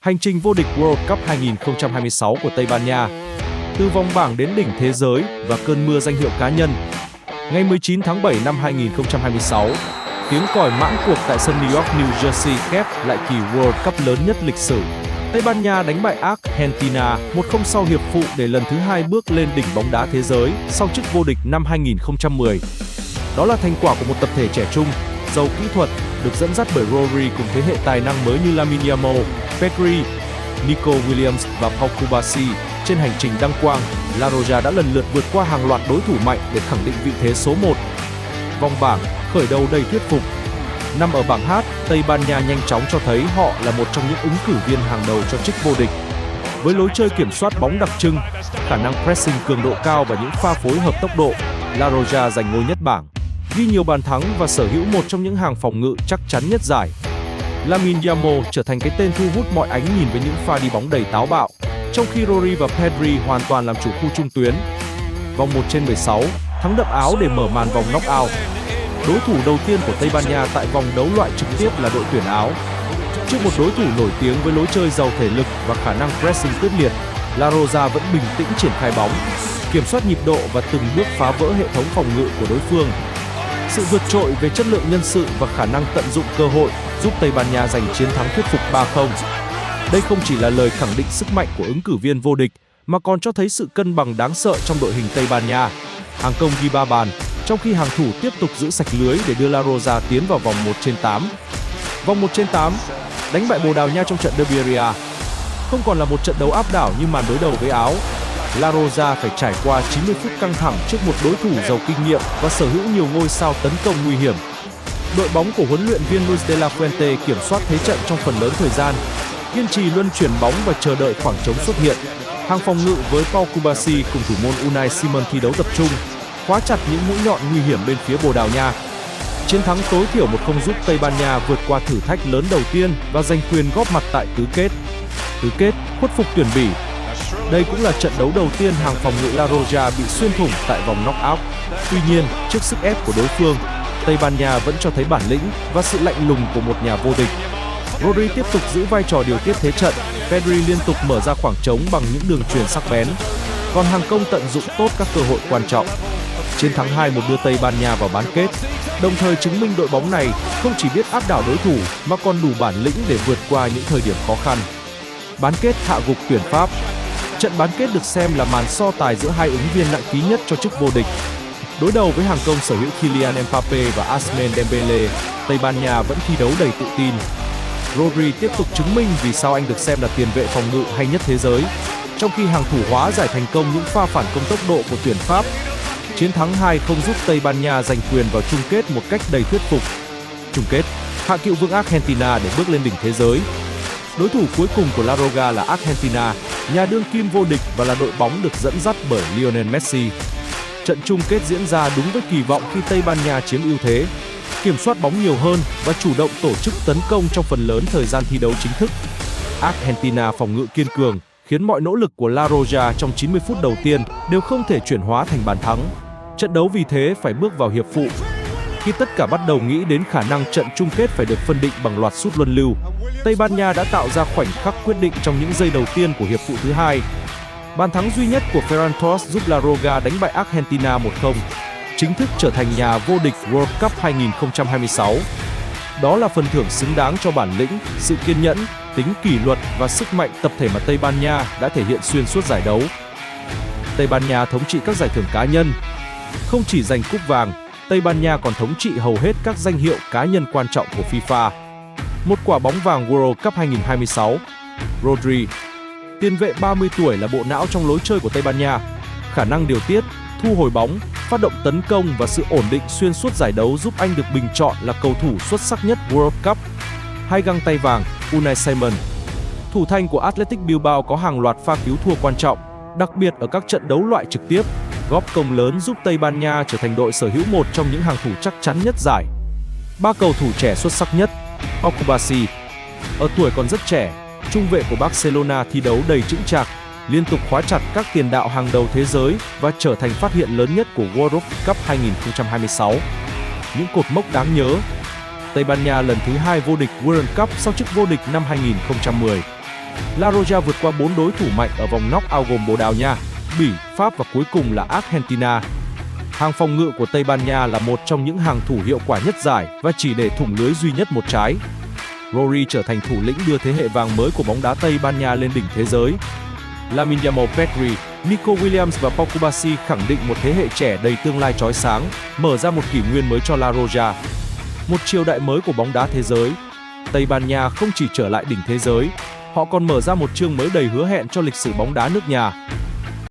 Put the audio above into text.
Hành trình vô địch World Cup 2026 của Tây Ban Nha, từ vòng bảng đến đỉnh thế giới và cơn mưa danh hiệu cá nhân. Ngày 19 tháng 7 năm 2026, tiếng còi mãn cuộc tại sân New York, New Jersey khép lại kỳ World Cup lớn nhất lịch sử. Tây Ban Nha đánh bại Argentina 1-0 sau hiệp phụ để lần thứ hai bước lên đỉnh bóng đá thế giới sau chức vô địch năm 2010. Đó là thành quả của một tập thể trẻ trung, giàu kỹ thuật, được dẫn dắt bởi Rodri cùng thế hệ tài năng mới như Lamine Yamal, Pedri, Nico Williams và Pau Cubarsí. Trên hành trình đăng quang, La Roja đã lần lượt vượt qua hàng loạt đối thủ mạnh để khẳng định vị thế số 1. Vòng bảng khởi đầu đầy thuyết phục. Nằm ở bảng H, Tây Ban Nha nhanh chóng cho thấy họ là một trong những ứng cử viên hàng đầu cho chức vô địch. Với lối chơi kiểm soát bóng đặc trưng, khả năng pressing cường độ cao và những pha phối hợp tốc độ, La Roja giành ngôi nhất bảng, ghi nhiều bàn thắng và sở hữu một trong những hàng phòng ngự chắc chắn nhất giải. Lamine Yamal trở thành cái tên thu hút mọi ánh nhìn với những pha đi bóng đầy táo bạo, trong khi Rodri và Pedri hoàn toàn làm chủ khu trung tuyến. Vòng 1/16, thắng đậm Áo để mở màn vòng knock-out. Đối thủ đầu tiên của Tây Ban Nha tại vòng đấu loại trực tiếp là đội tuyển Áo. Trước một đối thủ nổi tiếng với lối chơi giàu thể lực và khả năng pressing quyết liệt, La Roja vẫn bình tĩnh triển khai bóng, kiểm soát nhịp độ và từng bước phá vỡ hệ thống phòng ngự của đối phương. Sự vượt trội về chất lượng nhân sự và khả năng tận dụng cơ hội giúp Tây Ban Nha giành chiến thắng thuyết phục 3-0. Đây không chỉ là lời khẳng định sức mạnh của ứng cử viên vô địch, mà còn cho thấy sự cân bằng đáng sợ trong đội hình Tây Ban Nha. Hàng công ghi 3 bàn, trong khi hàng thủ tiếp tục giữ sạch lưới để đưa La Roja tiến vào vòng 1/8. Vòng 1/8, đánh bại Bồ Đào Nha trong trận Derby Area. Không còn là một trận đấu áp đảo như màn đối đầu với Áo. La Roja phải trải qua 90 phút căng thẳng trước một đối thủ giàu kinh nghiệm và sở hữu nhiều ngôi sao tấn công nguy hiểm. Đội bóng của huấn luyện viên Luis de la Fuente kiểm soát thế trận trong phần lớn thời gian, kiên trì luân chuyển bóng và chờ đợi khoảng trống xuất hiện. Hàng phòng ngự với Pau Cubarsí cùng thủ môn Unai Simon thi đấu tập trung, khóa chặt những mũi nhọn nguy hiểm bên phía Bồ Đào Nha. Chiến thắng tối thiểu 1-0 giúp Tây Ban Nha vượt qua thử thách lớn đầu tiên và giành quyền góp mặt tại tứ kết. Tứ kết, khuất phục tuyển Bỉ. Đây cũng là trận đấu đầu tiên hàng phòng ngự La Roja bị xuyên thủng tại vòng knock-out. Tuy nhiên, trước sức ép của đối phương, Tây Ban Nha vẫn cho thấy bản lĩnh và sự lạnh lùng của một nhà vô địch. Rodri tiếp tục giữ vai trò điều tiết thế trận, Pedri liên tục mở ra khoảng trống bằng những đường chuyền sắc bén, còn hàng công tận dụng tốt các cơ hội quan trọng. Chiến thắng 2-1 đưa Tây Ban Nha vào bán kết, đồng thời chứng minh đội bóng này không chỉ biết áp đảo đối thủ mà còn đủ bản lĩnh để vượt qua những thời điểm khó khăn. Bán kết hạ gục tuyển Pháp. Trận bán kết được xem là màn so tài giữa hai ứng viên nặng ký nhất cho chức vô địch. Đối đầu với hàng công sở hữu Kylian Mbappé và Ousmane Dembélé, Tây Ban Nha vẫn thi đấu đầy tự tin. Rodri tiếp tục chứng minh vì sao anh được xem là tiền vệ phòng ngự hay nhất thế giới, trong khi hàng thủ hóa giải thành công những pha phản công tốc độ của tuyển Pháp. Chiến thắng 2-0 giúp Tây Ban Nha giành quyền vào chung kết một cách đầy thuyết phục. Chung kết, hạ cựu vương Argentina để bước lên đỉnh thế giới. Đối thủ cuối cùng của La Roja là Argentina, nhà đương kim vô địch và là đội bóng được dẫn dắt bởi Lionel Messi. Trận chung kết diễn ra đúng với kỳ vọng khi Tây Ban Nha chiếm ưu thế, kiểm soát bóng nhiều hơn và chủ động tổ chức tấn công trong phần lớn thời gian thi đấu chính thức. Argentina phòng ngự kiên cường, khiến mọi nỗ lực của La Roja trong 90 phút đầu tiên đều không thể chuyển hóa thành bàn thắng. Trận đấu vì thế phải bước vào hiệp phụ. Khi tất cả bắt đầu nghĩ đến khả năng trận chung kết phải được phân định bằng loạt sút luân lưu, Tây Ban Nha đã tạo ra khoảnh khắc quyết định trong những giây đầu tiên của hiệp phụ thứ hai. Bàn thắng duy nhất của Ferran Torres giúp La Roja đánh bại Argentina 1-0, chính thức trở thành nhà vô địch World Cup 2026. Đó là phần thưởng xứng đáng cho bản lĩnh, sự kiên nhẫn, tính kỷ luật và sức mạnh tập thể mà Tây Ban Nha đã thể hiện xuyên suốt giải đấu. Tây Ban Nha thống trị các giải thưởng cá nhân. Không chỉ giành cúp vàng, Tây Ban Nha còn thống trị hầu hết các danh hiệu cá nhân quan trọng của FIFA. Một quả bóng vàng World Cup 2026. Rodri, tiền vệ 30 tuổi là bộ não trong lối chơi của Tây Ban Nha. Khả năng điều tiết, thu hồi bóng, phát động tấn công và sự ổn định xuyên suốt giải đấu giúp anh được bình chọn là cầu thủ xuất sắc nhất World Cup. 2 găng tay vàng, Unai Simon. Thủ thành của Athletic Bilbao có hàng loạt pha cứu thua quan trọng, đặc biệt ở các trận đấu loại trực tiếp, góp công lớn giúp Tây Ban Nha trở thành đội sở hữu một trong những hàng thủ chắc chắn nhất giải. 3 cầu thủ trẻ xuất sắc nhất. Pau Cubarsí, ở tuổi còn rất trẻ, trung vệ của Barcelona thi đấu đầy chững chạc, liên tục khóa chặt các tiền đạo hàng đầu thế giới và trở thành phát hiện lớn nhất của World Cup 2026. Những cột mốc đáng nhớ. Tây Ban Nha lần thứ 2 vô địch World Cup sau chức vô địch năm 2010. La Roja vượt qua 4 đối thủ mạnh ở vòng knock-out gồm Bồ Đào Nha, Bỉ, Pháp và cuối cùng là Argentina. Hàng phòng ngự của Tây Ban Nha là một trong những hàng thủ hiệu quả nhất giải và chỉ để thủng lưới duy nhất một trái. Rory trở thành thủ lĩnh đưa thế hệ vàng mới của bóng đá Tây Ban Nha lên đỉnh thế giới. Lamine Yamal, Pedri, Nico Williams và Pau Cubarsí khẳng định một thế hệ trẻ đầy tương lai chói sáng, mở ra một kỷ nguyên mới cho La Roja. Một triều đại mới của bóng đá thế giới. Tây Ban Nha không chỉ trở lại đỉnh thế giới, họ còn mở ra một chương mới đầy hứa hẹn cho lịch sử bóng đá nước nhà.